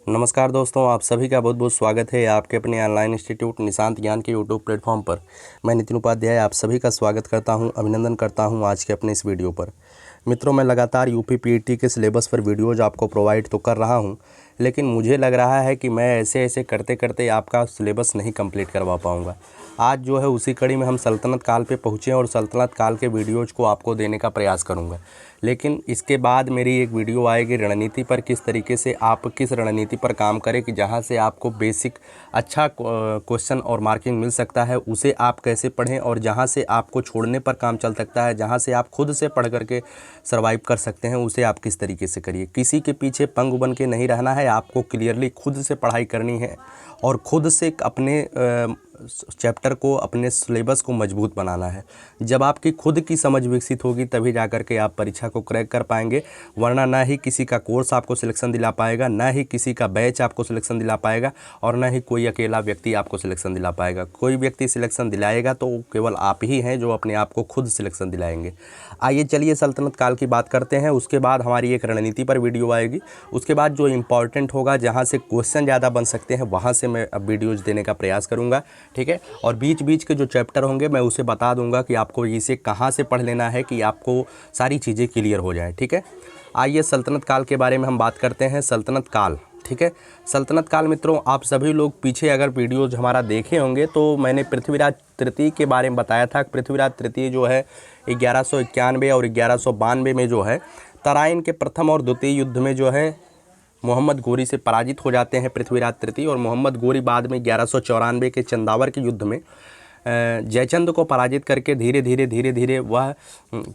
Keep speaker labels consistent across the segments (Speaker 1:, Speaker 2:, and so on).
Speaker 1: नमस्कार दोस्तों, आप सभी का बहुत बहुत स्वागत है आपके अपने ऑनलाइन इंस्टीट्यूट निशांत ज्ञान के यूट्यूब प्लेटफॉर्म पर। मैं नितिन उपाध्याय आप सभी का स्वागत करता हूं, अभिनंदन करता हूं आज के अपने इस वीडियो पर। मित्रों, मैं लगातार यूपी पीईटी के सिलेबस पर वीडियोज़ आपको प्रोवाइड तो कर रहा हूं, लेकिन मुझे लग रहा है कि मैं ऐसे ऐसे करते करते आपका सिलेबस नहीं कंप्लीट करवा पाऊँगा। आज जो है उसी कड़ी में हम सल्तनत काल पे पहुँचे और सल्तनत काल के वीडियोज़ को आपको देने का प्रयास करूँगा। लेकिन इसके बाद मेरी एक वीडियो आएगी रणनीति पर, किस तरीके से आप किस रणनीति पर काम करें कि जहां से आपको बेसिक अच्छा क्वेश्चन और मार्किंग मिल सकता है, उसे आप कैसे पढ़ें, और जहां से आपको छोड़ने पर काम चल सकता है, जहां से आप खुद से पढ़ करके सर्वाइव कर सकते हैं, उसे आप किस तरीके से करिए। किसी के पीछे पंग बन के नहीं रहना है, आपको क्लियरली खुद से पढ़ाई करनी है और खुद से अपने चैप्टर को, अपने सिलेबस को मजबूत बनाना है। जब आपकी खुद की समझ विकसित होगी तभी जा कर के आप परीक्षा को क्रैक कर पाएंगे, वरना ना ही किसी का कोर्स आपको सिलेक्शन दिला पाएगा, ना ही किसी का बैच आपको सिलेक्शन दिला पाएगा, और ना ही कोई अकेला व्यक्ति आपको सिलेक्शन दिला पाएगा। कोई व्यक्ति सिलेक्शन दिलाएगा तो केवल आप ही हैं जो अपने आप को खुद सिलेक्शन दिलाएंगे। आइए चलिए सल्तनत काल की बात करते हैं। उसके बाद हमारी एक रणनीति पर वीडियो आएगी। उसके बाद जो इम्पॉर्टेंट होगा, जहाँ से क्वेश्चन ज़्यादा बन सकते हैं, वहाँ से मैं अब वीडियोज़ देने का प्रयास करूँगा, ठीक है। और बीच बीच के जो चैप्टर होंगे मैं उसे बता दूंगा कि आपको इसे कहाँ से पढ़ लेना है कि आपको सारी चीज़ें क्लियर हो जाए, ठीक है। आइए सल्तनत काल के बारे में हम बात करते हैं। सल्तनत काल, ठीक है। सल्तनत काल मित्रों, आप सभी लोग पीछे अगर वीडियोज हमारा देखे होंगे तो मैंने पृथ्वीराज तृतीय के बारे में बताया था। पृथ्वीराज तृतीय जो है 1191 और 1192 में जो है तराइन के प्रथम और द्वितीय युद्ध में जो है मोहम्मद गोरी से पराजित हो जाते हैं पृथ्वीराज तृतीय। और मोहम्मद गोरी बाद में 1194 के चंदावर के युद्ध में जयचंद को पराजित करके धीरे धीरे वह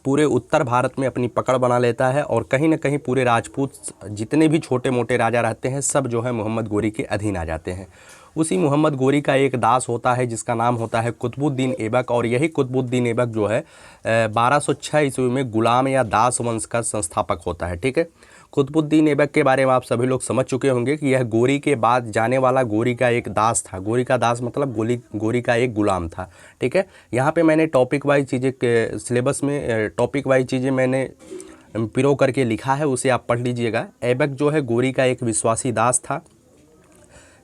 Speaker 1: पूरे उत्तर भारत में अपनी पकड़ बना लेता है, और कहीं ना कहीं पूरे राजपूत जितने भी छोटे मोटे राजा रहते हैं सब जो है मोहम्मद गोरी के अधीन आ जाते हैं। उसी मोहम्मद गोरी का एक दास होता है जिसका नाम होता है कुतुबुद्दीन ऐबक, और यही कुतुबुद्दीन ऐबक जो है 1206 ईस्वी में गुलाम या दास वंश का संस्थापक होता है, ठीक है। कुतुबुद्दीन ऐबक के बारे में आप सभी लोग समझ चुके होंगे कि यह गोरी के बाद जाने वाला गोरी का एक दास था। गोरी का दास मतलब गोरी का एक गुलाम था, ठीक है। यहाँ पे मैंने टॉपिक वाइज चीज़ें सिलेबस में टॉपिक वाइज चीज़ें मैंने पिरो करके लिखा है, उसे आप पढ़ लीजिएगा। ऐबक जो है गोरी का एक विश्वासी दास था।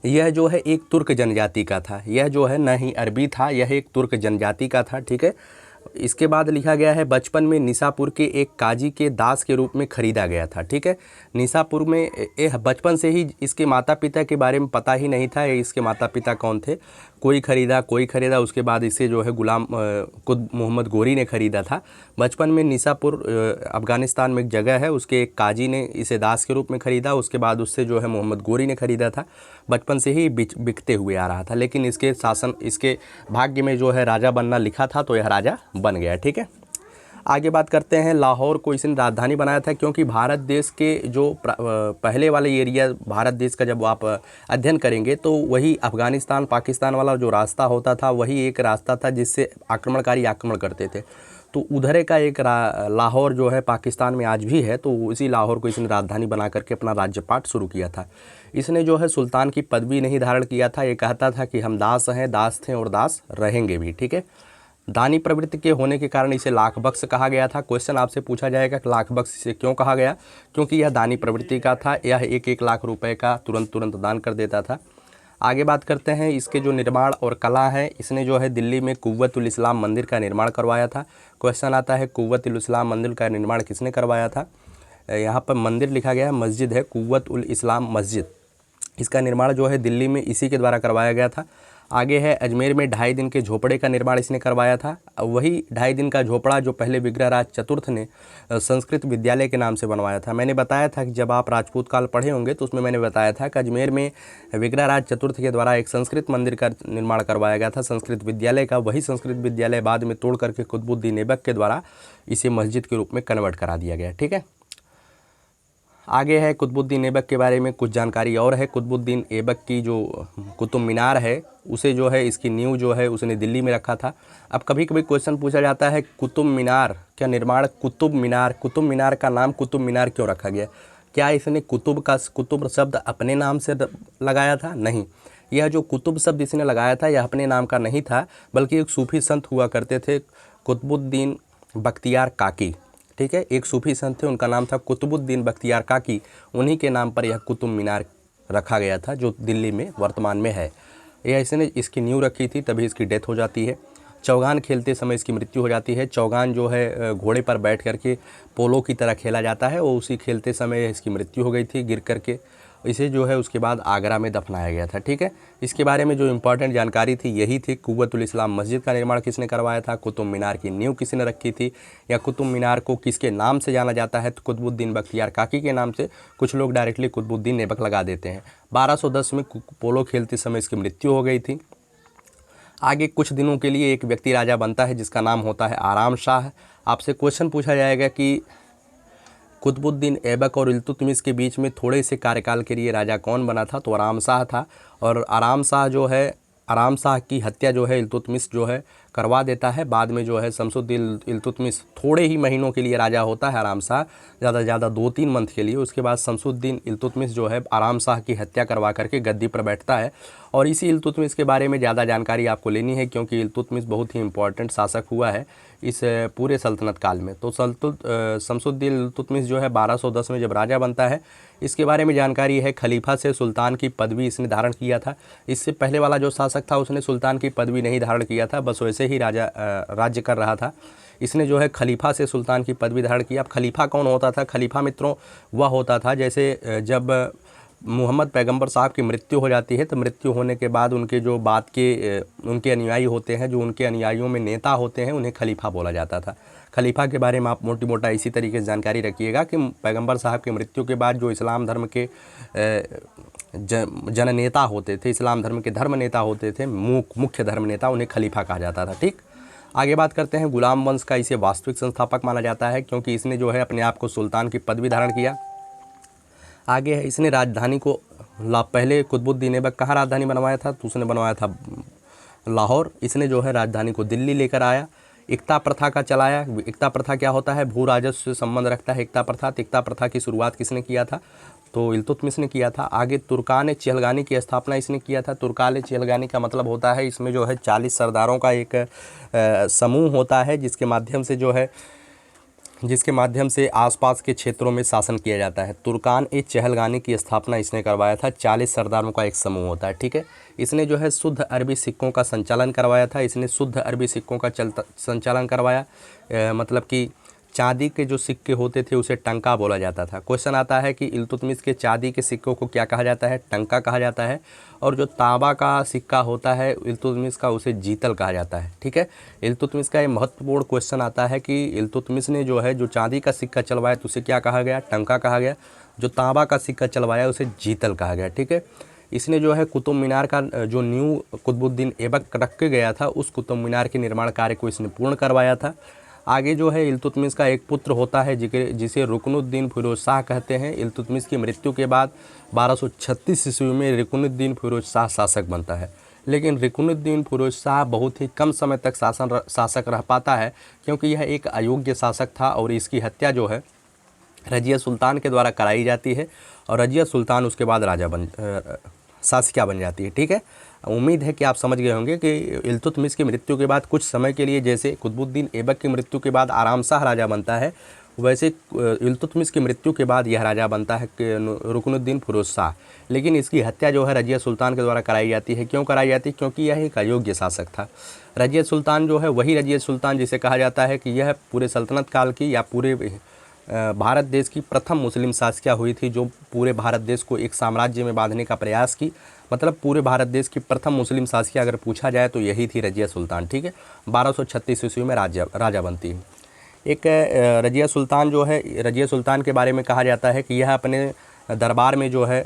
Speaker 1: यह जो है एक तुर्क जनजाति का था, यह जो है न ही अरबी था, यह एक तुर्क जनजाति का था, ठीक है। इसके बाद लिखा गया है बचपन में निसापुर के एक काजी के दास के रूप में खरीदा गया था, ठीक है। निसापुर में बचपन से ही इसके माता पिता के बारे में पता ही नहीं था इसके माता पिता कौन थे। कोई खरीदा, उसके बाद इसे जो है गुलाम खुद मोहम्मद गोरी ने खरीदा था। बचपन में निसापुर अफ़गानिस्तान में एक जगह है, उसके एक काजी ने इसे दास के रूप में खरीदा, उसके बाद उससे जो है मोहम्मद गोरी ने खरीदा था। बचपन से ही बिकते हुए आ रहा था, लेकिन इसके भाग्य में जो है राजा बनना लिखा था, तो यह राजा बन गया, ठीक है। आगे बात करते हैं। लाहौर को इसने राजधानी बनाया था क्योंकि भारत देश के जो पहले वाले एरिया, भारत देश का जब आप अध्ययन करेंगे तो वही अफ़गानिस्तान पाकिस्तान वाला जो रास्ता होता था वही एक रास्ता था जिससे आक्रमणकारी आक्रमण करते थे। तो उधर का एक लाहौर जो है पाकिस्तान में आज भी है, तो इसी लाहौर को इसने राजधानी बना करके अपना राज्यपाट शुरू किया था। इसने जो है सुल्तान की पदवी नहीं धारण किया था, ये कहता था कि हम दास हैं, दास थे और दास रहेंगे भी, ठीक है। दानी प्रवृत्ति के होने के कारण इसे लाख बख्श कहा गया था। क्वेश्चन आपसे पूछा जाएगा कि लाख बख्श इसे क्यों कहा गया, क्योंकि यह दानी प्रवृत्ति का था। यह 1-1 लाख रुपए का तुरंत दान कर देता था। आगे बात करते हैं इसके जो निर्माण और कला है। इसने जो है दिल्ली में कुव्वतुल इस्लाम मंदिर का निर्माण करवाया था। क्वेश्चन आता है कुव्वतुल इस्लाम मंदिर का निर्माण किसने करवाया था। यहाँ पर मंदिर लिखा गया है, मस्जिद है कुव्वतुल इस्लाम मस्जिद। इसका निर्माण जो है दिल्ली में इसी के द्वारा करवाया गया था। आगे है अजमेर में 2.5 दिन के झोपड़े का निर्माण इसने करवाया था। वही 2.5 दिन का झोपड़ा जो पहले विग्रहराज चतुर्थ ने संस्कृत विद्यालय के नाम से बनवाया था। मैंने बताया था कि जब आप राजपूत काल पढ़े होंगे तो उसमें मैंने बताया था कि अजमेर में विग्रहराज चतुर्थ के द्वारा एक संस्कृत मंदिर का निर्माण करवाया गया था, संस्कृत विद्यालय का। वही संस्कृत विद्यालय बाद में तोड़ करके कुतुबुद्दीन ऐबक के द्वारा इसे मस्जिद के रूप में कन्वर्ट करा दिया गया, ठीक है। आगे है कुतुबुद्दीन ऐबक के बारे में कुछ जानकारी और है। कुतुबुद्दीन ऐबक की जो कुतुब मीनार है उसे जो है इसकी नींव जो है उसने दिल्ली में रखा था। अब कभी कभी क्वेश्चन पूछा जाता है कुतुब मीनार का निर्माण कुतुब मीनार का नाम कुतुब मीनार क्यों रखा गया। क्या इसने कुतुब शब्द अपने नाम से लगाया था? नहीं, यह जो कुतुब शब्द इसने लगाया था यह अपने नाम का नहीं था, बल्कि एक सूफी संत हुआ करते थे कुतुबुद्दीन बख्तियार काकी, ठीक है। एक सूफी संत थे, उनका नाम था कुतुबुद्दीन बख्तियार काकी, उन्हीं के नाम पर यह कुतुब मीनार रखा गया था, जो दिल्ली में वर्तमान में है। यह इसने इसकी नींव रखी थी, तभी इसकी डेथ हो जाती है। चौगान खेलते समय इसकी मृत्यु हो जाती है। चौगान जो है घोड़े पर बैठ करके पोलो की तरह खेला जाता है, और उसी खेलते समय इसकी मृत्यु हो गई थी गिर करके। इसे जो है उसके बाद आगरा में दफनाया गया था। ठीक है, इसके बारे में जो इम्पोर्टेंट जानकारी थी यही थी। कुव्वतुल इस्लाम मस्जिद का निर्माण किसने करवाया था, कुतुब मीनार की नींव किसने रखी थी, या कुतुब मीनार को किसके नाम से जाना जाता है, तो कुतुबुद्दीन बख्तियार काकी के नाम से। कुछ लोग डायरेक्टली कुतुबुद्दीन ऐबक लगा देते हैं। 1210 में पोलो खेलते समय इसकी मृत्यु हो गई थी। आगे कुछ दिनों के लिए एक व्यक्ति राजा बनता है जिसका नाम होता है आराम शाह। आपसे क्वेश्चन पूछा जाएगा कि कुतुबुद्दीन ऐबक और इल्तुतमिश के बीच में थोड़े से कार्यकाल के लिए राजा कौन बना था, तो आराम शाह था। और आराम शाह की हत्या जो है इल्तुतमिश जो है करवा देता है। बाद में जो है शमसुद्दीन इल्तुतमिश थोड़े ही महीनों के लिए राजा होता है, आराम शाह ज़्यादा से ज़्यादा 2-3 मंथ के लिए। उसके बाद शमसुद्दीन इल्तुतमिश जो है आराम शाह की हत्या करवा करके गद्दी पर बैठता है। और इसी इल्तुतमिश के बारे में ज़्यादा जानकारी आपको लेनी है, क्योंकि इल्तुतमिश बहुत ही इंपॉर्टेंट शासक हुआ है इस पूरे सल्तनत काल में। तो शमसुद्दीन इल्तुतमिश जो है 1210 में जब राजा बनता है, इसके बारे में जानकारी है खलीफा से सुल्तान की पदवी इसने धारण किया था। इससे पहले वाला जो शासक था उसने सुल्तान की पदवी नहीं धारण किया था, बस वैसे ही राज्य कर रहा था। इसने जो है खलीफा से सुल्तान की पदवी धारण किया। अब खलीफा कौन होता था? खलीफा मित्रों वह होता था जैसे जब मोहम्मद पैगंबर साहब की मृत्यु हो जाती है, तो मृत्यु होने के बाद उनके जो बाद के उनके अनुयायी होते हैं, जो उनके अनुयायियों में नेता होते हैं, उन्हें खलीफा बोला जाता था। खलीफा के बारे में आप मोटी मोटा इसी तरीके से जानकारी रखिएगा कि पैगंबर साहब की मृत्यु के बाद जो इस्लाम धर्म के जननेता होते थे, इस्लाम धर्म के धर्म नेता होते थे, मुख्य धर्म नेता, उन्हें खलीफा कहा जाता था। ठीक, आगे बात करते हैं। गुलाम वंश का इसे वास्तविक संस्थापक माना जाता है, क्योंकि इसने जो है अपने आप को सुल्तान की पदवी धारण किया। आगे है, इसने राजधानी को पहले कुतुबुद्दीन ऐबक कहाँ राजधानी बनवाया था, तो उसने बनवाया था लाहौर। इसने जो है राजधानी को दिल्ली लेकर आया। इक्ता प्रथा का चलाया। इक्ता प्रथा क्या होता है? भू राजस्व से संबंध रखता है इक्ता प्रथा। तो इक्ता प्रथा की शुरुआत किसने किया था? तो इल्तुतमिश ने किया था। आगे तुर्कान चहलगानी की स्थापना इसने किया था। तुर्कान चहलगानी का मतलब होता है इसमें जो है 40 सरदारों का एक समूह होता है, जिसके माध्यम से आसपास के क्षेत्रों में शासन किया जाता है। तुर्कान चहलगानी की स्थापना इसने करवाया था। 40 सरदारों का एक समूह होता है। ठीक है, इसने जो है शुद्ध अरबी सिक्कों का संचालन करवाया था। इसने शुद्ध अरबी सिक्कों का संचालन करवाया। मतलब कि चांदी के जो सिक्के होते थे उसे टंका बोला जाता था। क्वेश्चन आता है कि इल्तुतमिश के चांदी के सिक्कों को क्या कहा जाता है? टंका कहा जाता है। और जो तांबा का सिक्का होता है इल्तुतमिश का, उसे जीतल कहा जाता है। ठीक है, इल्तुतमिश का ये महत्वपूर्ण क्वेश्चन आता है कि इल्तुतमिश ने जो है जो चांदी का सिक्का चलवाया तो उसे क्या कहा गया? टंका कहा गया। जो तांबा का सिक्का चलवाया उसे जीतल कहा गया। ठीक है, इसने जो है कुतुब मीनार का जो न्यू कुतुबुद्दीन ऐबक रख के गया था, उस कुतुब मीनार के निर्माण कार्य को इसने पूर्ण करवाया था। आगे जो है इल्तुतमिश का एक पुत्र होता है जिसे रुकनुद्दीन फिरोज शाह कहते हैं। इल्तुतमिश की मृत्यु के बाद 1236 ईस्वी में रुकनुद्दीन फिरोज शाह शासक बनता है। लेकिन रुकनुद्दीन फिरोज शाह बहुत ही कम समय तक शासक रह पाता है, क्योंकि यह एक अयोग्य शासक था और इसकी हत्या जो है रजिया सुल्तान के द्वारा कराई जाती है, और रजिया सुल्तान उसके बाद शासिका बन जाती है। ठीक है, उम्मीद है कि आप समझ गए होंगे कि इल्तुतमिश की मृत्यु के बाद कुछ समय के लिए जैसे कुतुबुद्दीन ऐबक की मृत्यु के बाद आराम शाह राजा बनता है, वैसे इल्तुतमिश की मृत्यु के बाद यह राजा बनता है रुकनुद्दीन फिरोज शाह। लेकिन इसकी हत्या जो है रजिया सुल्तान के द्वारा कराई जाती है। क्यों कराई जाती है? क्योंकि यह एक अयोग्य शासक था। रजिया सुल्तान जो है वही रजिया सुल्तान जिसे कहा जाता है कि यह पूरे सल्तनत काल की या पूरे भारत देश की प्रथम मुस्लिम शासिका हुई थी, जो पूरे भारत देश को एक साम्राज्य में बांधने का प्रयास की। मतलब पूरे भारत देश की प्रथम मुस्लिम शासिका अगर पूछा जाए तो यही थी रजिया सुल्तान। ठीक है, 1236 ईस्वी में राजा बनती है। एक रजिया सुल्तान जो है, रजिया सुल्तान के बारे में कहा जाता है कि यह अपने दरबार में जो है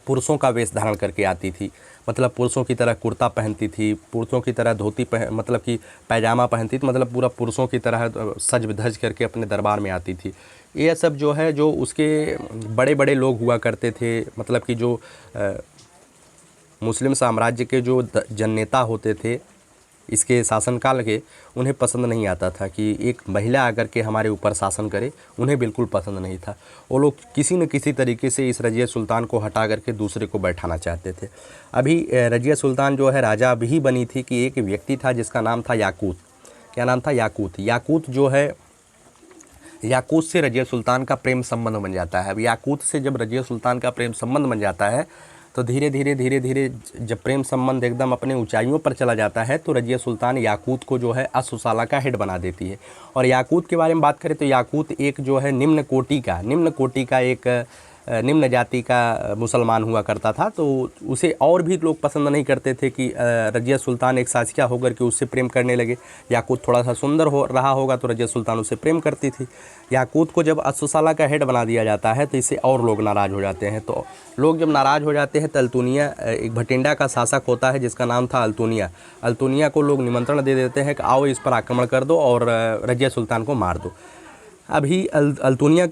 Speaker 1: पुरुषों का वेश धारण करके आती थी। मतलब पुरुषों की तरह कुर्ता पहनती थी, पुरुषों की तरह धोती मतलब कि पैजामा पहनती थी, मतलब पूरा पुरुषों की तरह सज धज करके अपने दरबार में आती थी। ये सब जो है जो उसके बड़े बड़े लोग हुआ करते थे, मतलब कि जो मुस्लिम साम्राज्य के जो जननेता होते थे इसके शासनकाल के, उन्हें पसंद नहीं आता था कि एक महिला आकर के हमारे ऊपर शासन करे। उन्हें बिल्कुल पसंद नहीं था। वो लोग किसी न किसी तरीके से इस रजिया सुल्तान को हटा करके दूसरे को बैठाना चाहते थे। अभी रजिया सुल्तान जो है राजा अभी बनी थी कि एक व्यक्ति था जिसका नाम था याकूत। क्या नाम था? याकूत। याकूत जो है याकूत से रज़िया सुल्तान का प्रेम संबंध बन जाता है। अब याकूत से जब रज़िया सुल्तान का प्रेम संबंध बन जाता है तो धीरे धीरे जब प्रेम संबंध एकदम अपने ऊंचाइयों पर चला जाता है तो रज़िया सुल्तान याकूत को जो है असुसाला का हेड बना देती है। और याकूत के बारे में बात करें तो याकूत एक जो है निम्न कोटि का एक निम्न जाति का मुसलमान हुआ करता था। तो उसे और भी लोग पसंद नहीं करते थे कि रज़िया सुल्तान एक साज़िया होकर के उससे प्रेम करने लगे। याकूत थोड़ा सा सुंदर हो रहा होगा तो रज़िया सुल्तान उससे प्रेम करती थी। याकूत को जब असुसाला का हेड बना दिया जाता है तो इससे और लोग नाराज़ हो जाते हैं। तो लोग जब नाराज़ हो जाते हैं तो अल्तुनिया, एक भटिंडा का शासक होता है जिसका नाम था अल्तुनिया, अल्तुनिया को लोग निमंत्रण दे देते हैं कि आओ इस पर आक्रमण कर दो और रज़िया सुल्तान को मार दो। अभी अल्तुनिया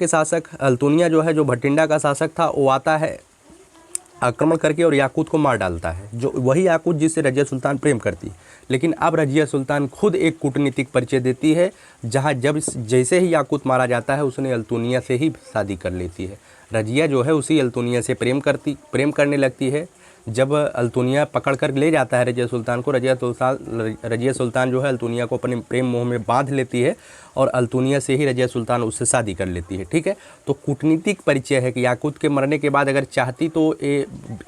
Speaker 1: जो है, जो भटिंडा का शासक था, वो आता है आक्रमण करके और याकूत को मार डालता है, जो वही याकूत जिससे रज़िया सुल्तान प्रेम करती। लेकिन अब रज़िया सुल्तान खुद एक कूटनीतिक परिचय देती है, जहाँ जैसे ही याकूत मारा जाता है उसने अल्तुनिया से ही शादी कर लेती है। रज़िया जो है उसी अल्तुनिया से प्रेम करने लगती है। जब अल्तुनिया पकड़ कर ले जाता है रज़िया सुल्तान को, रज़िया सुल्तान जो है अल्तुनिया को अपने प्रेम मोह में बांध लेती है और अल्तुनिया से ही रज़िया सुल्तान उससे शादी कर लेती है। ठीक है, तो कूटनीतिक परिचय है कि याकूत के मरने के बाद अगर चाहती तो ये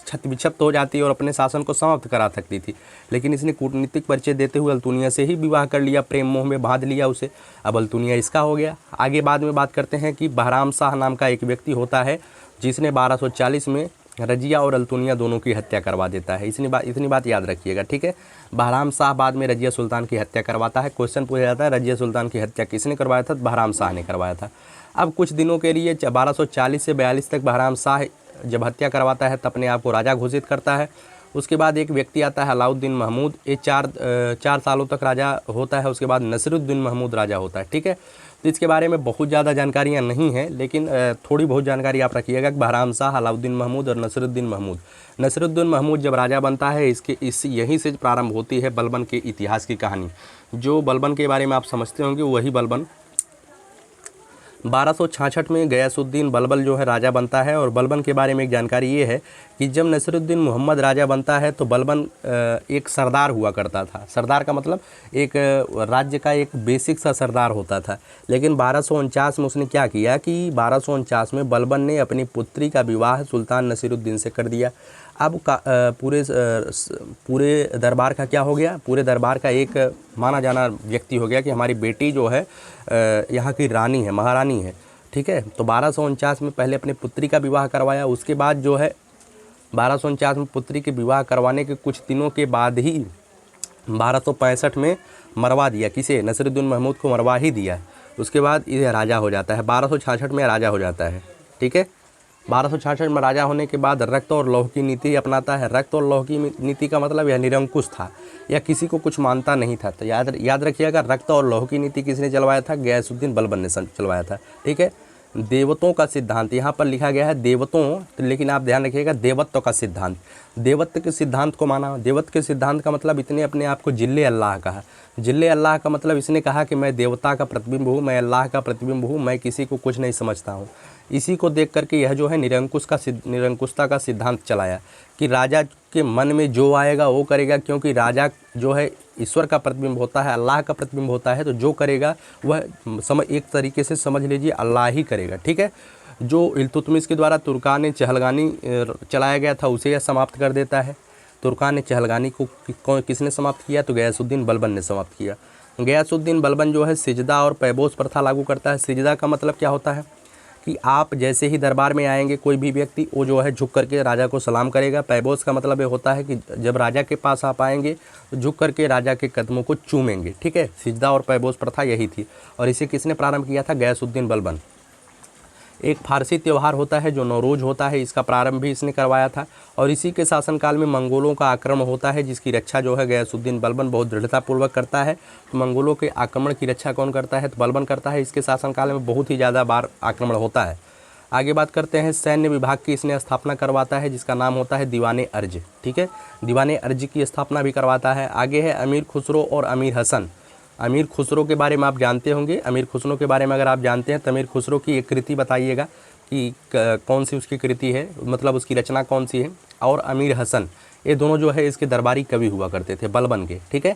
Speaker 1: छत विक्षत हो जाती और अपने शासन को समाप्त करा सकती थी, लेकिन इसने कूटनीतिक परिचय देते हुए अल्तुनिया से ही विवाह कर लिया, प्रेम मोह में बांध लिया उसे। अब अल्तुनिया इसका हो गया। आगे बाद में बात करते हैं कि बहराम शाह नाम का एक व्यक्ति होता है जिसने 1240 में रज़िया और अल्तुनिया दोनों की हत्या करवा देता है। इतनी बात याद रखिएगा। ठीक है, बहराम शाह बाद में रज़िया सुल्तान की हत्या करवाता है। क्वेश्चन पूछा जाता है रज़िया सुल्तान की हत्या किसने करवाया था? बहराम शाह ने करवाया था। अब कुछ दिनों के लिए 1240 से 42 तक बहराम शाह जब हत्या करवाता है तब अपने आप को राजा घोषित करता है। उसके बाद एक व्यक्ति आता है अलाउद्दीन महमूद, ये चार सालों तक राजा होता है। उसके बाद नसीरुद्दीन महमूद राजा होता है। ठीक है, तो इसके बारे में बहुत ज़्यादा जानकारियाँ नहीं हैं, लेकिन थोड़ी बहुत जानकारी आप रखिएगा कि बहराम शाह, अलाउद्दीन महमूद और नसीरुद्दीन महमूद। नसीरुद्दीन महमूद जब राजा बनता है यहीं से प्रारंभ होती है बलबन के इतिहास की कहानी। जो बलबन के बारे में आप समझते होंगे वही बलबन 1266 में गयासुद्दीन बलबल जो है राजा बनता है। और बलबन के बारे में एक जानकारी ये है कि जब नसीरुद्दीन मोहम्मद राजा बनता है तो बलबन एक सरदार हुआ करता था। सरदार का मतलब एक राज्य का एक बेसिक सा सरदार होता था। लेकिन 1249 में उसने क्या किया कि 1249 में बलबन ने अपनी पुत्री का विवाह सुल्तान नसीरुद्दीन से कर दिया। अब पूरे दरबार का क्या हो गया? पूरे दरबार का एक माना जाना व्यक्ति हो गया कि हमारी बेटी जो है यहाँ की रानी है, महारानी है। ठीक है, तो 1249 में पहले अपनी पुत्री का विवाह करवाया। उसके बाद जो है 1249 में पुत्री के विवाह करवाने के कुछ दिनों के बाद ही 1265 में मरवा दिया। किसे? नसीरुद्दीन महमूद को मरवा ही दिया। उसके बाद ये राजा हो जाता है। 1266 में राजा हो जाता है। ठीक है, 1266 में राजा होने के बाद रक्त और लौह की नीति अपनाता है। रक्त और लौह की नीति का मतलब यह निरंकुश था या किसी को कुछ मानता नहीं था। तो याद रखिएगा, रक्त और लौह की नीति किसने चलवाया था? गयासुद्दीन बलबन ने चलवाया था। ठीक है, देवतों का सिद्धांत यहाँ पर लिखा गया है देवतों, लेकिन आप ध्यान रखिएगा देवत्व का सिद्धांत। देवत्व के सिद्धांत को माना। देवत्व के सिद्धांत का मतलब इसने अपने आप को जिल्ले अल्लाह कहा। जिल्ले अल्लाह का मतलब इसने कहा कि मैं देवता का प्रतिबिंब हूँ, मैं अल्लाह का प्रतिबिंब हूँ, मैं किसी को कुछ नहीं समझता हूँ। इसी को देख करके यह जो है निरंकुशता का सिद्धांत चलाया कि राजा के मन में जो आएगा वो करेगा, क्योंकि राजा जो है ईश्वर का प्रतिबिंब होता है, अल्लाह का प्रतिबिंब होता है। तो जो करेगा वह एक तरीके से समझ लीजिए अल्लाह ही करेगा। ठीक है, जो इल्तुतमिश के द्वारा तुर्कान चहलगानी चलाया गया था उसे यह समाप्त कर देता है। तुर्कान चहलगानी को किसने समाप्त किया? तो गयासुद्दीन बलबन ने समाप्त किया। गयासुद्दीन बलबन जो है सिजदा और पैबोस प्रथा लागू करता है। सिजदा का मतलब क्या होता है कि आप जैसे ही दरबार में आएंगे कोई भी व्यक्ति वो जो है झुक करके राजा को सलाम करेगा। पैबोस का मतलब ये होता है कि जब राजा के पास आप आएंगे तो झुक करके राजा के कदमों को चूमेंगे। ठीक है, सिजदा और पैबोस प्रथा यही थी और इसे किसने प्रारंभ किया था? गयासुद्दीन बलबन। एक फारसी त्यौहार होता है जो नौरोज होता है, इसका प्रारंभ भी इसने करवाया था। और इसी के शासनकाल में मंगोलों का आक्रमण होता है, जिसकी रक्षा जो है गयासुद्दीन बलबन बहुत दृढ़तापूर्वक करता है। तो मंगोलों के आक्रमण की रक्षा कौन करता है? तो बलबन करता है। इसके शासनकाल में बहुत ही ज़्यादा बार आक्रमण होता है। आगे बात करते हैं, सैन्य विभाग की इसने स्थापना करवाता है जिसका नाम होता है दीवाने अर्ज। ठीक है, दीवाने अर्ज की स्थापना भी करवाता है। आगे है अमीर खुसरो और अमीर हसन। अमीर खुसरो के बारे में आप जानते होंगे। अमीर खुसरो के बारे में अगर आप जानते हैं तो अमीर खुसरो की एक कृति बताइएगा कि कौन सी उसकी कृति है, मतलब उसकी रचना कौन सी है। और अमीर हसन, ये दोनों जो है इसके दरबारी कवि हुआ करते थे बलबन के। ठीक है,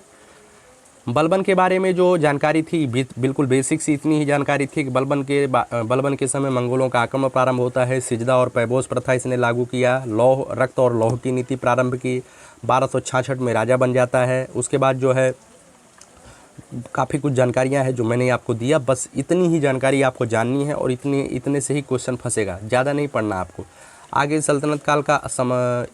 Speaker 1: बलबन के बारे में जो जानकारी थी बिल्कुल बेसिक सी इतनी ही जानकारी थी कि बलबन के समय मंगोलों का आक्रमण प्रारंभ होता है। सिजदा और पैबोस प्रथा इसने लागू किया। लौह रक्त और लौह की नीति प्रारंभ की। 1266 में राजा बन जाता है। उसके बाद जो है काफ़ी कुछ जानकारियां हैं जो मैंने आपको दिया, बस इतनी ही जानकारी आपको जाननी है और इतने से ही क्वेश्चन फंसेगा, ज़्यादा नहीं पढ़ना आपको। आगे सल्तनत काल का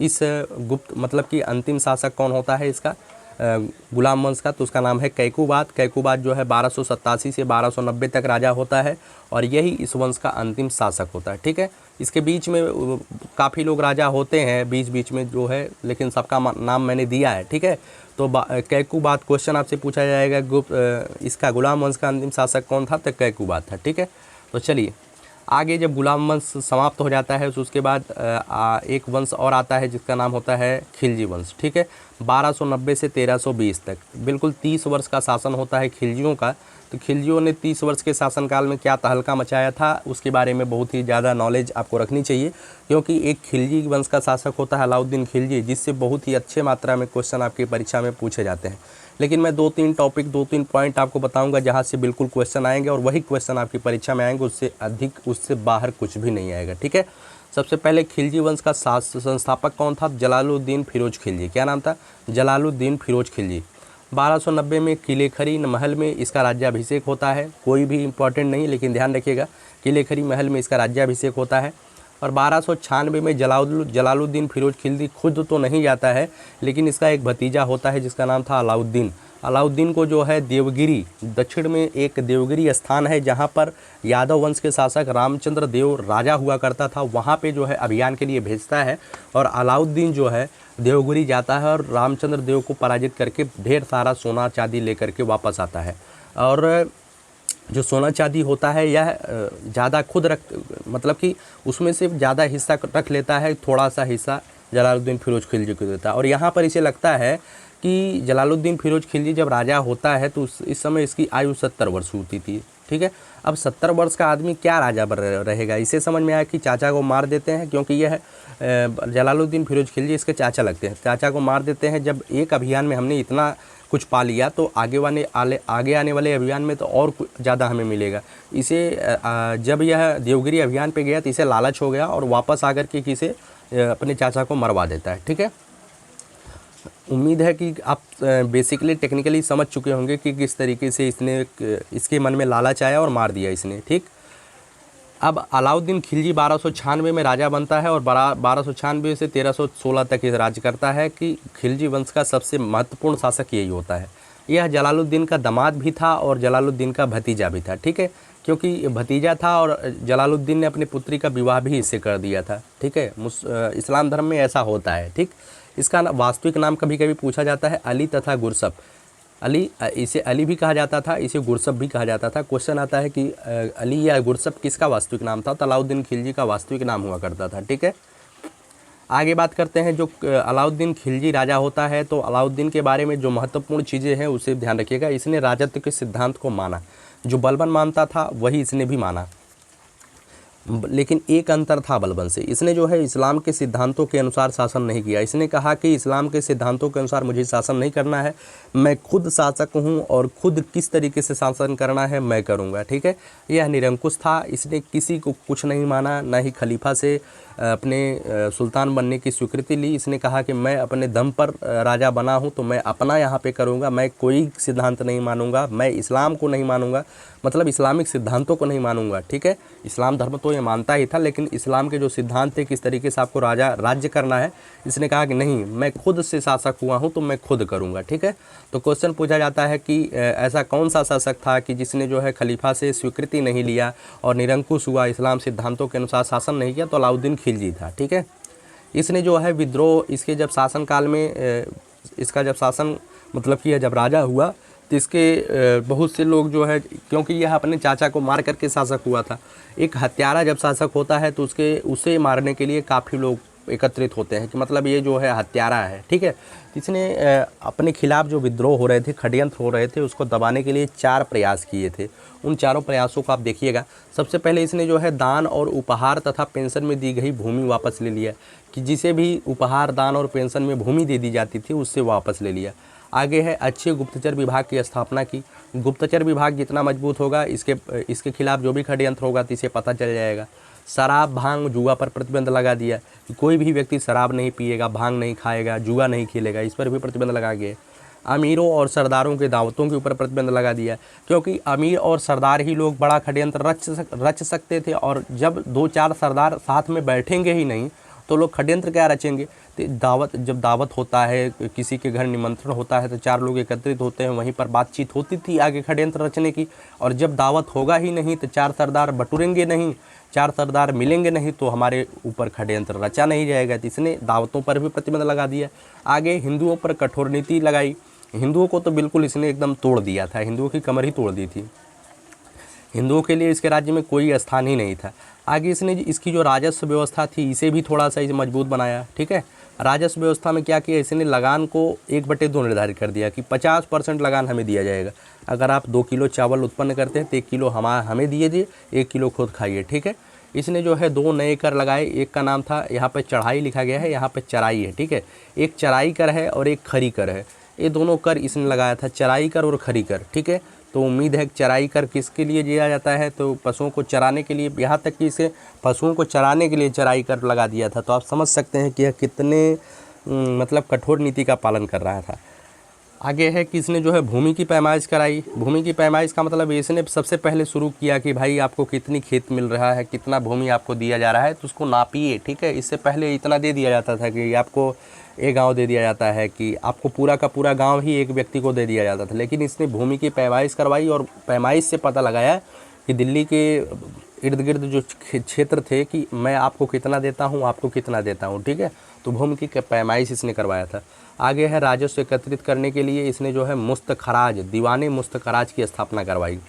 Speaker 1: इस गुप्त मतलब कि अंतिम शासक कौन होता है इसका गुलाम वंश का, तो उसका नाम है कैकुबाद। कैकुबाद जो है 1287 से 1290 तक राजा होता है और यही इस वंश का अंतिम शासक होता है। ठीक है, इसके बीच में काफ़ी लोग राजा होते हैं बीच बीच में जो है, लेकिन सबका नाम मैंने दिया है। ठीक है, तो कैकुबाद क्वेश्चन आपसे पूछा जाएगा इसका गुलाम वंश का अंतिम शासक कौन था, तो कैकुबाद था। ठीक है, तो चलिए आगे जब गुलाम वंश समाप्त हो जाता है तो उसके बाद एक वंश और आता है जिसका नाम होता है खिलजी वंश। ठीक है, 1290 से 1320 तक बिल्कुल 30 वर्ष का शासन होता है खिलजियों का। तो खिलजियों ने 30 वर्ष के शासनकाल में क्या तहलका मचाया था उसके बारे में बहुत ही ज़्यादा नॉलेज आपको रखनी चाहिए, क्योंकि एक खिलजी वंश का शासक होता है अलाउद्दीन खिलजी, जिससे बहुत ही अच्छे मात्रा में क्वेश्चन आपकी परीक्षा में पूछे जाते हैं। लेकिन मैं 2-3 पॉइंट आपको बताऊंगा जहां से बिल्कुल क्वेश्चन आएंगे और वही क्वेश्चन आपकी परीक्षा में आएंगे, उससे अधिक उससे बाहर कुछ भी नहीं आएगा। ठीक है, सबसे पहले खिलजी वंश का संस्थापक कौन था? जलालुद्दीन फिरोज खिलजी। क्या नाम था? जलालुद्दीन फिरोज खिलजी। 1290 में किलेखरी महल में इसका राज्याभिषेक होता है। कोई भी इंपॉर्टेंट नहीं, लेकिन ध्यान रखिएगा किलेखरी महल में इसका राज्याभिषेक होता है। और 1296 में जलालुद्दीन फिरोज खिलजी खुद तो नहीं जाता है, लेकिन इसका एक भतीजा होता है जिसका नाम था अलाउद्दीन। अलाउद्दीन को जो है देवगिरी, दक्षिण में एक देवगिरी स्थान है जहाँ पर यादव वंश के शासक रामचंद्र देव राजा हुआ करता था, वहाँ पे जो है अभियान के लिए भेजता है और अलाउद्दीन जो है देवगिरी जाता है और रामचंद्र देव को पराजित करके ढेर सारा सोना चांदी लेकर के वापस आता है। और जो सोना चांदी होता है यह ज़्यादा खुद मतलब कि उसमें से ज़्यादा हिस्सा रख लेता है, थोड़ा सा हिस्सा जलालुद्दीन फिरोज खिलजी को देता है। और यहाँ पर इसे लगता है कि जलालुद्दीन फिरोज खिलजी जब राजा होता है तो इस समय इसकी आयु 70 वर्ष होती थी। ठीक है, अब 70 वर्ष का आदमी क्या राजा रहेगा? इसे समझ में आया कि चाचा को मार देते हैं, क्योंकि यह जलालुद्दीन फिरोज खिलजी इसके चाचा लगते हैं। चाचा को मार देते हैं। जब एक अभियान में हमने इतना कुछ पा लिया तो आगे आने वाले अभियान में तो और ज़्यादा हमें मिलेगा। इसे जब यह देवगिरी अभियान पे गया तो इसे लालच हो गया और वापस आकर के किसे अपने चाचा को मरवा देता है। ठीक है, उम्मीद है कि आप बेसिकली टेक्निकली समझ चुके होंगे कि किस तरीके से इसके मन में लालच आया और मार दिया इसने। ठीक, अब अलाउद्दीन खिलजी 1296 में राजा बनता है और 1296 से 1316 तक ये राज करता है। कि खिलजी वंश का सबसे महत्वपूर्ण शासक यही होता है। यह जलालुद्दीन का दामाद भी था और जलालुद्दीन का भतीजा भी था। ठीक है, क्योंकि भतीजा था और जलालुद्दीन ने अपनी पुत्री का विवाह भी इससे कर दिया था। ठीक है, इस्लाम धर्म में ऐसा होता है। ठीक, इसका वास्तविक नाम कभी कभी पूछा जाता है अली तथा गुरसप। इसे अली भी कहा जाता था, इसे गुरसप भी कहा जाता था। क्वेश्चन आता है कि अली या गुरसप किसका वास्तविक नाम था? तो अलाउद्दीन खिलजी का वास्तविक नाम हुआ करता था। ठीक है, आगे बात करते हैं। जो अलाउद्दीन खिलजी राजा होता है तो अलाउद्दीन के बारे में जो महत्वपूर्ण चीज़ें हैं उसे ध्यान रखिएगा। इसने राजत्व के सिद्धांत को माना, जो बलबन मानता था वही इसने भी माना, लेकिन एक अंतर था बलबन से। इसने जो है इस्लाम के सिद्धांतों के अनुसार शासन नहीं किया। इसने कहा कि इस्लाम के सिद्धांतों के अनुसार मुझे शासन नहीं करना है, मैं खुद शासक हूँ और खुद किस तरीके से शासन करना है मैं करूँगा। ठीक है, यह निरंकुश था। इसने किसी को कुछ नहीं माना, ना ही खलीफा से अपने सुल्तान बनने की स्वीकृति ली। इसने कहा कि मैं अपने दम पर राजा बना हूँ तो मैं अपना यहाँ पे करूँगा, मैं कोई सिद्धांत नहीं मानूंगा, मैं इस्लाम को नहीं मानूंगा, मतलब इस्लामिक सिद्धांतों को नहीं मानूंगा। ठीक है, इस्लाम धर्म तो ये मानता ही था, लेकिन इस्लाम के जो सिद्धांत थे किस तरीके से आपको राज्य करना है, इसने कहा कि नहीं, मैं खुद से शासक हुआ हूँ तो मैं खुद करूँगा। ठीक है, तो क्वेश्चन पूछा जाता है कि ऐसा कौन सा शासक था कि जिसने जो है खलीफा से स्वीकृति नहीं लिया और निरंकुश हुआ, इस्लाम सिद्धांतों के अनुसार शासन नहीं किया? तो अलाउद्दीन खिलजी था। ठीक है, इसने जो है विद्रोह, इसके जब शासनकाल में इसका जब शासन मतलब कि जब राजा हुआ तो इसके बहुत से लोग जो है, क्योंकि यह अपने चाचा को मार करके शासक हुआ था। एक हत्यारा जब शासक होता है तो उसे मारने के लिए काफ़ी लोग एकत्रित होते हैं कि मतलब ये जो है हत्यारा है। ठीक है, इसने अपने खिलाफ जो विद्रोह हो रहे थे, षड्यंत्र हो रहे थे, उसको दबाने के लिए 4 प्रयास किए थे। उन चारों प्रयासों को आप देखिएगा। सबसे पहले इसने जो है दान और उपहार तथा पेंशन में दी गई भूमि वापस ले लिया, कि जिसे भी उपहार, दान और पेंशन में भूमि दे दी जाती थी उससे वापस ले लिया। आगे है अच्छे गुप्तचर विभाग की स्थापना की। गुप्तचर विभाग जितना मजबूत होगा इसके खिलाफ जो भी षड्यंत्र होगा तो इसे पता चल जाएगा। शराब भांग जुआ पर प्रतिबंध लगा दिया कि कोई भी व्यक्ति शराब नहीं पिएगा, भांग नहीं खाएगा, जुआ नहीं खेलेगा, इस पर भी प्रतिबंध लगा गया। अमीरों और सरदारों के दावतों के ऊपर प्रतिबंध लगा दिया, क्योंकि अमीर और सरदार ही लोग बड़ा षड्यंत्र रच सकते थे, और जब 2-4 सरदार साथ में बैठेंगे ही नहीं तो लोग षड्यंत्र क्या रचेंगे। तो जब दावत होता है, किसी के घर निमंत्रण होता है तो 4 लोग एकत्रित होते हैं, वहीं पर बातचीत होती थी आगे षड्यंत्र रचने की। और जब दावत होगा ही नहीं तो 4 सरदार बटुरेंगे नहीं, 4 सरदार मिलेंगे नहीं, तो हमारे ऊपर षड्यंत्र रचा नहीं जाएगा। तो इसने दावतों पर भी प्रतिबंध लगा दिया। आगे हिंदुओं पर कठोर नीति लगाई। हिंदुओं को तो बिल्कुल इसने एकदम तोड़ दिया था, हिंदुओं की कमर ही तोड़ दी थी। हिंदुओं के लिए इसके राज्य में कोई स्थान ही नहीं था। आगे इसने इसकी जो राजस्व व्यवस्था थी इसे भी थोड़ा सा मजबूत बनाया। ठीक है, राजस्व व्यवस्था में क्या किया, इसने लगान को 1/2 निर्धारित कर दिया कि 50% लगान हमें दिया जाएगा। अगर आप 2 किलो चावल उत्पन्न करते हैं तो 1 किलो हमें दीजिए, 1 किलो खुद खाइए। ठीक है, इसने जो है 2 नए कर लगाए। एक का नाम था, यहाँ पे चढ़ाई लिखा गया है, यहाँ पे चराई है। ठीक है, एक चराई कर है और एक खरी कर है। ये दोनों कर इसने लगाया था, चराई कर और खरी कर। ठीक है, तो उम्मीद है कि चराई कर किसके लिए दिया जाता है, तो पशुओं को चराने के लिए, यहाँ तक कि इसे पशुओं को चराने के लिए चराई कर लगा दिया था। तो आप समझ सकते हैं कि यह कितने मतलब कठोर नीति का पालन कर रहा था। आगे है कि इसने जो है भूमि की पैमाइश कराई। भूमि की पैमाइश का मतलब इसने सबसे पहले शुरू किया कि भाई आपको कितनी खेत मिल रहा है, कितना भूमि आपको दिया जा रहा है, तो उसको नापिए। ठीक है, इससे पहले इतना दे दिया जाता था कि आपको एक गांव दे दिया जाता है, कि आपको पूरा का पूरा गांव ही एक व्यक्ति को दे दिया जाता था। लेकिन इसने भूमि की पैमाइश करवाई और पैमाइश से पता लगाया कि दिल्ली के इर्द गिर्द जो क्षेत्र थे कि मैं आपको कितना देता हूँ, आपको कितना देता हूँ। ठीक है, तो भूमि की पैमाइश इसने करवाया था। आगे है राजस्व एकत्रित करने के लिए इसने जो है मुस्त खराज, दीवाने मुस्त खराज की स्थापना करवाई।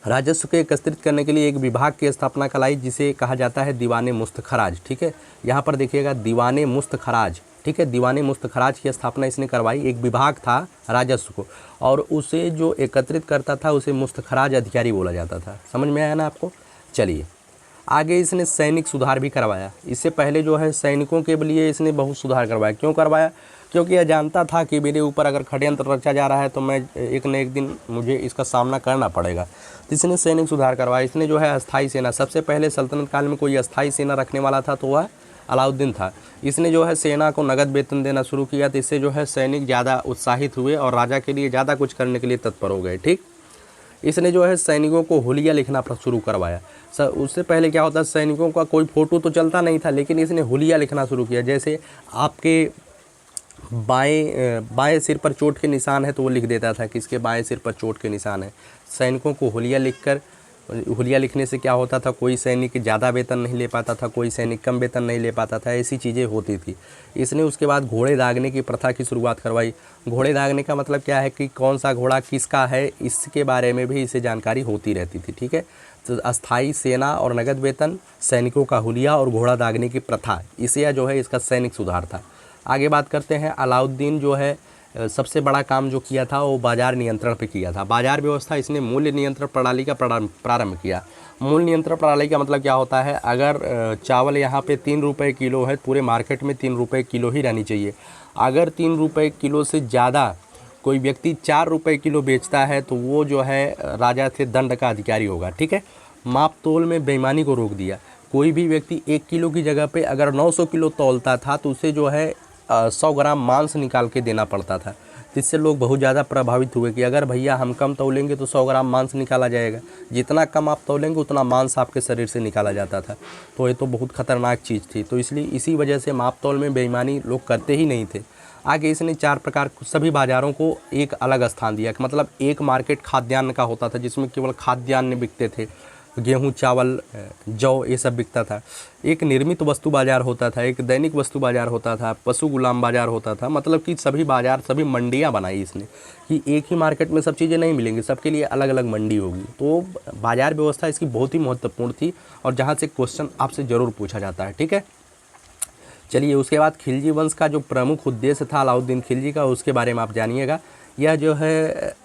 Speaker 1: राजस्व को एकत्रित करने के लिए एक विभाग की स्थापना कराई जिसे कहा जाता है दीवाने मुस्त खराज। ठीक है, यहाँ पर देखिएगा दीवाने मुस्त खराज। ठीक है, दीवाने मुस्त खराज की स्थापना इसने करवाई। एक विभाग था राजस्व को, और उसे जो एकत्रित करता था उसे मुस्त खराज अधिकारी बोला जाता था। समझ में आया ना आपको। चलिए आगे इसने सैनिक सुधार भी करवाया। इससे पहले जो है सैनिकों के लिए इसने बहुत सुधार करवाया। क्यों करवाया, क्योंकि यह जानता था कि मेरे ऊपर अगर षड्यंत्र रचा जा रहा है तो मैं एक न एक दिन मुझे इसका सामना करना पड़ेगा। तो इसने सैनिक सुधार करवाया। इसने जो है अस्थाई सेना, सबसे पहले सल्तनत काल में कोई अस्थाई सेना रखने वाला था तो वह अलाउद्दीन था। इसने जो है सेना को नगद वेतन देना शुरू किया, तो इससे जो है सैनिक ज़्यादा उत्साहित हुए और राजा के लिए ज़्यादा कुछ करने के लिए तत्पर हो गए। ठीक, इसने जो है सैनिकों को हुलिया लिखना शुरू करवाया। उससे पहले क्या होता, सैनिकों का कोई फ़ोटो तो चलता नहीं था, लेकिन इसने हुलिया लिखना शुरू किया। जैसे आपके बाएं सिर पर चोट के निशान है तो वो लिख देता था कि इसके बाएं सिर पर चोट के निशान है। सैनिकों को हुलिया लिखने से क्या होता था, कोई सैनिक ज़्यादा वेतन नहीं ले पाता था, कोई सैनिक कम वेतन नहीं ले पाता था, ऐसी चीज़ें होती थी। इसने उसके बाद घोड़े दागने की प्रथा की शुरुआत करवाई। घोड़े दागने का मतलब क्या है कि कौन सा घोड़ा किसका है, इसके बारे में भी इसे जानकारी होती रहती थी। ठीक है, तो अस्थाई सेना और नगद वेतन, सैनिकों का हुलिया और घोड़ा दागने की प्रथा, इसे जो है इसका सैनिक सुधार था। आगे बात करते हैं, अलाउद्दीन जो है सबसे बड़ा काम जो किया था वो बाजार नियंत्रण पे किया था। बाजार व्यवस्था, इसने मूल्य नियंत्रण प्रणाली का प्रारंभ किया। मूल्य नियंत्रण प्रणाली का मतलब क्या होता है, अगर चावल यहाँ पे 3 रुपये किलो है, पूरे मार्केट में 3 रुपये किलो ही रहनी चाहिए। अगर 3 रुपये किलो से ज़्यादा कोई व्यक्ति 4 रुपये किलो बेचता है तो वो जो है राजा से दंड का अधिकारी होगा। ठीक है, माप तोल में बेईमानी को रोक दिया। कोई भी व्यक्ति 1 किलो की जगह पे अगर 900 किलो तौलता था तो उसे जो है 100 ग्राम मांस निकाल के देना पड़ता था। जिससे लोग बहुत ज़्यादा प्रभावित हुए कि अगर भैया हम कम तौलेंगे तो 100 ग्राम मांस निकाला जाएगा, जितना कम आप तौलेंगे उतना मांस आपके शरीर से निकाला जाता था। तो ये तो बहुत ख़तरनाक चीज़ थी। तो इसलिए इसी वजह से माप तौल में बेईमानी लोग करते ही नहीं थे। आगे इसने 4 प्रकार सभी बाज़ारों को एक अलग स्थान दिया, मतलब एक मार्केट खाद्यान्न का होता था जिसमें केवल खाद्यान्न बिकते थे, गेहूँ, चावल, जौ, ये सब बिकता था। एक निर्मित वस्तु बाज़ार होता था, एक दैनिक वस्तु बाज़ार होता था, पशु गुलाम बाज़ार होता था। मतलब कि सभी बाज़ार, सभी मंडियाँ बनाई इसने कि एक ही मार्केट में सब चीज़ें नहीं मिलेंगी, सबके लिए अलग अलग मंडी होगी। तो बाज़ार व्यवस्था इसकी बहुत ही महत्वपूर्ण थी और जहाँ से क्वेश्चन आपसे ज़रूर पूछा जाता है। ठीक है, चलिए उसके बाद खिलजी वंश का जो प्रमुख उद्देश्य था अलाउद्दीन खिलजी का, उसके बारे में आप जानिएगा। यह जो है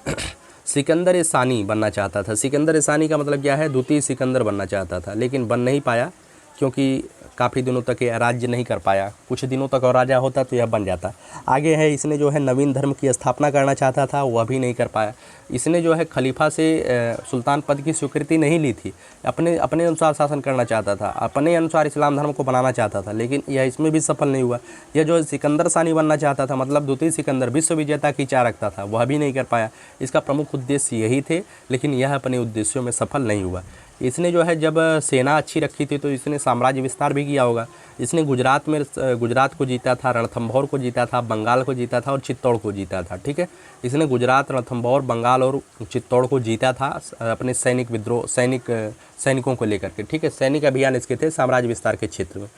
Speaker 1: सिकंदर सानी बनना चाहता था। सिकंदर सानी का मतलब क्या है, द्वितीय सिकंदर बनना चाहता था, लेकिन बन नहीं पाया क्योंकि काफ़ी दिनों तक ये राज्य नहीं कर पाया, कुछ दिनों तक और राजा होता तो यह बन जाता। आगे है इसने जो है नवीन धर्म की स्थापना करना चाहता था, वह भी नहीं कर पाया। इसने जो है खलीफा से सुल्तान पद की स्वीकृति नहीं ली थी, अपने अपने अनुसार शासन करना चाहता था, अपने अनुसार इस्लाम धर्म को बनाना चाहता था, लेकिन यह इसमें भी सफल नहीं हुआ। यह जो है सिकंदर सानी बनना चाहता था, मतलब द्वितीय सिकंदर, विश्व विजेता की चाह रखता था, वह भी नहीं कर पाया। इसका प्रमुख उद्देश्य यही थे, लेकिन यह अपने उद्देश्यों में सफल नहीं हुआ। इसने जो है जब सेना अच्छी रखी थी तो इसने साम्राज्य विस्तार भी किया होगा। इसने गुजरात को जीता था, रणथंभौर को जीता था, बंगाल को जीता था और चित्तौड़ को जीता था। ठीक है, इसने गुजरात, रणथंभौर, बंगाल और चित्तौड़ को जीता था अपने सैनिकों को लेकर के। ठीक है, सैनिक अभियान इसके थे साम्राज्य विस्तार के क्षेत्र में।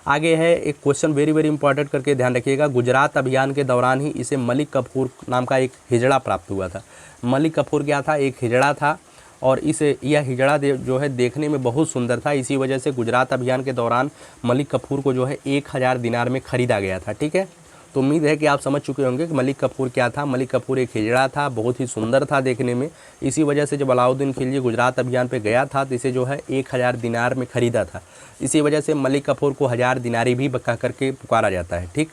Speaker 1: आगे है एक क्वेश्चन वेरी वेरी इंपॉर्टेंट करके ध्यान रखिएगा। गुजरात अभियान के दौरान ही इसे मलिक कफूर नाम का एक हिजड़ा प्राप्त हुआ था। मलिक कफूर क्या था? एक हिजड़ा था, और यह हिजड़ा जो है देखने में बहुत सुंदर था। इसी वजह से गुजरात अभियान के दौरान मलिक कफूर को जो है 1000 दिनार में ख़रीदा गया था। ठीक है, तो उम्मीद है कि आप समझ चुके होंगे कि मलिक कफूर क्या था। मलिक कफूर एक हिजड़ा था, बहुत ही सुंदर था देखने में। इसी वजह से जब अलाउद्दीन खिलजी गुजरात अभियान पे गया था तो इसे जो है 1000 दिनार में ख़रीदा था। इसी वजह से मलिक कफूर को 1000 दिनारी भी कह करके पुकारा जाता है। ठीक,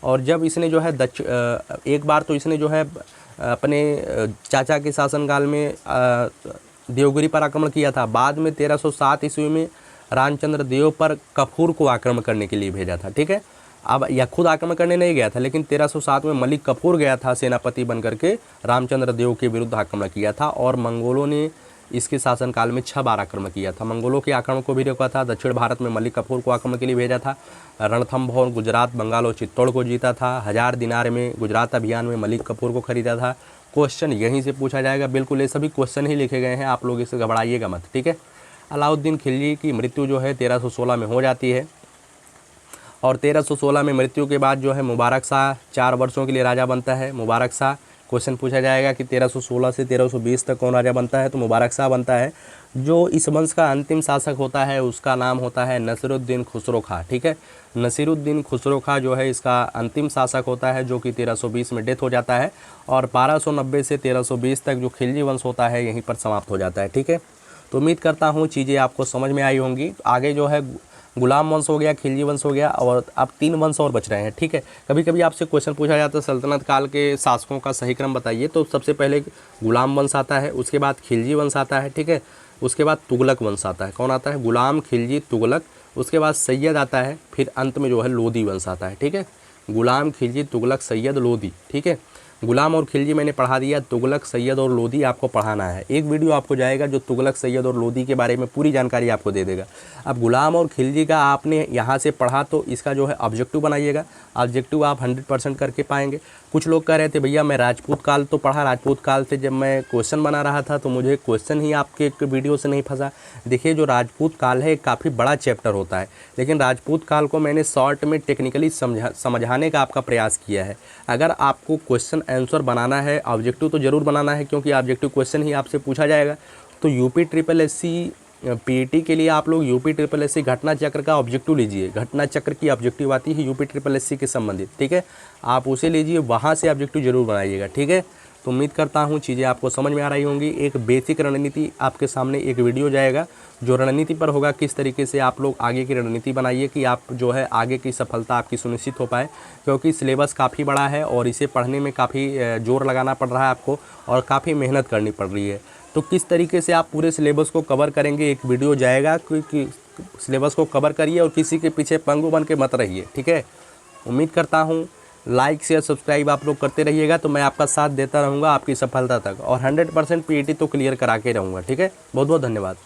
Speaker 1: और जब इसने जो है एक बार तो इसने जो है अपने चाचा के शासनकाल में देवगिरी पर आक्रमण किया था। बाद में 1307 ईस्वी में रामचंद्र देव पर कफूर को आक्रमण करने के लिए भेजा था। ठीक है, अब यह खुद आक्रमण करने नहीं गया था, लेकिन 1307 में मलिक कफूर गया था सेनापति बनकर के, रामचंद्र देव के विरुद्ध आक्रमण किया था। और मंगोलों ने इसके शासनकाल में 6 बार आक्रमण किया था। मंगोलों के आक्रमण को भी रोका था। दक्षिण भारत में मलिक कफूर को आक्रमण के लिए भेजा था। रणथंभौर, गुजरात, बंगाल और चित्तौड़ को जीता था। 1000 दिनार में गुजरात अभियान में मलिक कफूर को खरीदा था। क्वेश्चन यहीं से पूछा जाएगा, बिल्कुल ये सभी क्वेश्चन ही लिखे गए हैं, आप लोग इससे घबराइएगा मत। ठीक है, अलाउद्दीन खिलजी की मृत्यु जो है 1316 में हो जाती है, और 1316 में मृत्यु के बाद जो है मुबारक शाह 4 वर्षों के लिए राजा बनता है। मुबारक शाह, क्वेश्चन पूछा जाएगा कि 1316 से 1320 तक कौन राजा बनता है, तो मुबारक शाह बनता है। जो इस वंश का अंतिम शासक होता है उसका नाम होता है नसीरुद्दीन खुसरो खां। ठीक है, नसीरुद्दीन खुसरो खां जो है इसका अंतिम शासक होता है, जो कि 1320 में डेथ हो जाता है, और 1290 से 1320 तक जो खिलजी वंश होता है यहीं पर समाप्त हो जाता है। ठीक है, तो उम्मीद करता हूँ चीज़ें आपको समझ में आई होंगी। आगे जो है गुलाम वंश हो गया, खिलजी वंश हो गया, और अब 3 वंश और बच रहे हैं। ठीक है, कभी कभी आपसे क्वेश्चन पूछा जाता है सल्तनत काल के शासकों का सही क्रम बताइए, तो सबसे पहले गुलाम वंश आता है, उसके बाद खिलजी वंश आता है। ठीक है, उसके बाद तुगलक वंश आता है। कौन आता है? गुलाम, खिलजी, तुगलक, उसके बाद सैयद आता है, फिर अंत में जो है लोदी वंश आता है। ठीक है, गुलाम, खिलजी, तुगलक, सैयद, लोदी। ठीक है, गुलाम और खिलजी मैंने पढ़ा दिया, तुगलक, सैयद और लोदी आपको पढ़ाना है। एक वीडियो आपको जाएगा जो तुगलक, सैयद और लोदी के बारे में पूरी जानकारी आपको दे देगा। अब गुलाम और खिलजी का आपने यहाँ से पढ़ा तो इसका जो है ऑब्जेक्टिव बनाइएगा। ऑब्जेक्टिव आप 100% करके पाएंगे। कुछ लोग कह रहे थे भैया मैं राजपूत काल तो पढ़ा, राजपूत काल से जब मैं क्वेश्चन बना रहा था तो मुझे क्वेश्चन ही आपके वीडियो से नहीं फंसा। देखिए, जो राजपूत काल है काफ़ी बड़ा चैप्टर होता है, लेकिन राजपूत काल को मैंने शॉर्ट में टेक्निकली समझाने का आपका प्रयास किया है। अगर आपको क्वेश्चन आंसर बनाना है, ऑब्जेक्टिव तो ज़रूर बनाना है, क्योंकि ऑब्जेक्टिव क्वेश्चन ही आपसे पूछा जाएगा। तो यूपी ट्रिपल एससी पीईटी के लिए आप लोग यूपी ट्रिपल एससी घटना चक्र का ऑब्जेक्टिव लीजिए। घटना चक्र की ऑब्जेक्टिव आती है यूपी ट्रिपल एससी के संबंधित। ठीक है, आप उसे लीजिए, वहाँ से ऑब्जेक्टिव जरूर बनाइएगा। ठीक है, तो उम्मीद करता हूँ चीज़ें आपको समझ में आ रही होंगी। एक बेसिक रणनीति आपके सामने एक वीडियो जाएगा जो रणनीति पर होगा, किस तरीके से आप लोग आगे की रणनीति बनाइए कि आप जो है आगे की सफलता आपकी सुनिश्चित हो पाए, क्योंकि सिलेबस काफ़ी बड़ा है और इसे पढ़ने में काफ़ी जोर लगाना पड़ रहा है आपको, और काफ़ी मेहनत करनी पड़ रही है। तो किस तरीके से आप पूरे सिलेबस को कवर करेंगे, एक वीडियो जाएगा कि सिलेबस को कवर करिए और किसी के पीछे पंगु बन के मत रहिए। ठीक है, उम्मीद करता हूँ लाइक शेयर सब्सक्राइब आप लोग करते रहिएगा, तो मैं आपका साथ देता रहूँगा आपकी सफलता तक, और 100% पीईटी तो क्लियर करा के रहूँगा। ठीक है, बहुत बहुत धन्यवाद।